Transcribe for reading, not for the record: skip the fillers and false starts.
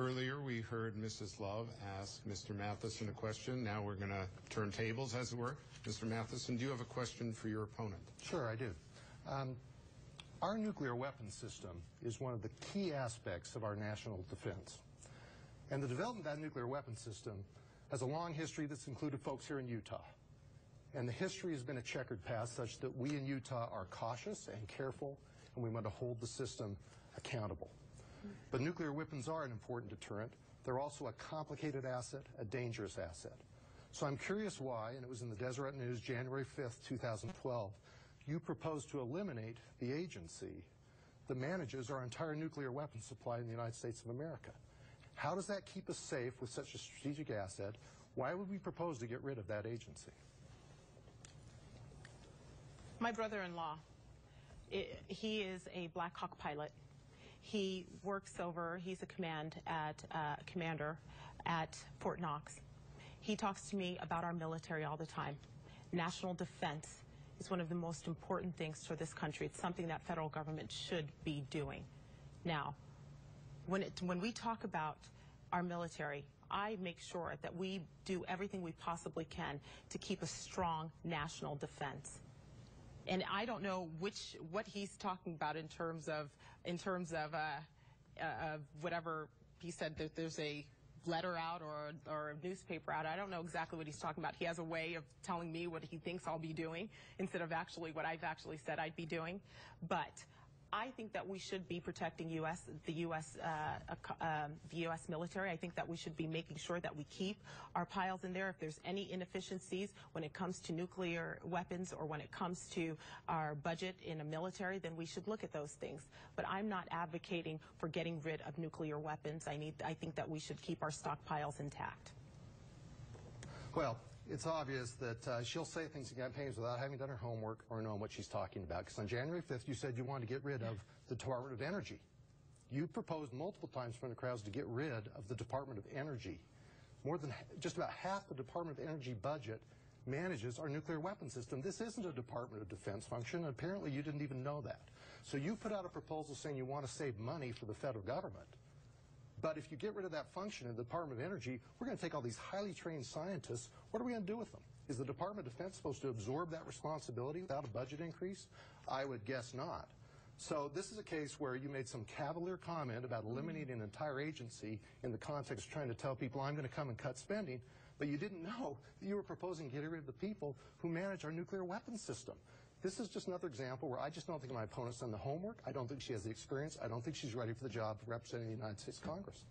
Earlier, we heard Mrs. Love ask Mr. Matheson a question. Now we're going to turn tables, as it were. Mr. Matheson, do you have a question for your opponent? Sure, I do. Our nuclear weapons system is one of the key aspects of our national defense. And the development of that nuclear weapons system has a long history that's included folks here in Utah. And the history has been a checkered past such that we in Utah are cautious and careful, and we want to hold the system accountable. But nuclear weapons are an important deterrent. They're also a complicated asset, a dangerous asset. So I'm curious why, and it was in the Deseret News, January 5th, 2012, you proposed to eliminate the agency that manages our entire nuclear weapons supply in the United States of America. How does that keep us safe with such a strategic asset? Why would we propose to get rid of that agency? My brother-in-law, he is a Black Hawk pilot. He works over, he's a commander at Fort Knox. He talks to me about our military all the time. National defense is one of the most important things for this country. It's something that federal government should be doing. Now, when we talk about our military, I make sure that we do everything we possibly can to keep a strong national defense. And I don't know what he's talking about in terms of whatever he said, that there's a letter out or a newspaper out. I don't know exactly what he's talking about. He has a way of telling me what he thinks I'll be doing instead of actually what I've actually said I'd be doing. But I think that we should be protecting the U.S. military. I think that we should be making sure that we keep our piles in there. If there's any inefficiencies when it comes to nuclear weapons or when it comes to our budget in a military, then we should look at those things. But I'm not advocating for getting rid of nuclear weapons. I think that we should keep our stockpiles intact. Well, it's obvious that she'll say things in campaigns without having done her homework or knowing what she's talking about. Because on January 5th, you said you wanted to get rid of the Department of Energy. You proposed multiple times from the crowds to get rid of the Department of Energy. More than just about half the Department of Energy budget manages our nuclear weapons system. This isn't a Department of Defense function, and apparently you didn't even know that. So you put out a proposal saying you want to save money for the federal government. But if you get rid of that function in the Department of Energy, we're going to take all these highly trained scientists. What are we going to do with them? Is the Department of Defense supposed to absorb that responsibility without a budget increase? I would guess not. So this is a case where you made some cavalier comment about eliminating an entire agency in the context of trying to tell people I'm going to come and cut spending, but you didn't know that you were proposing getting rid of the people who manage our nuclear weapons system. This is just another example where I just don't think my opponent's done the homework. I don't think she has the experience. I don't think she's ready for the job of representing the United States Congress.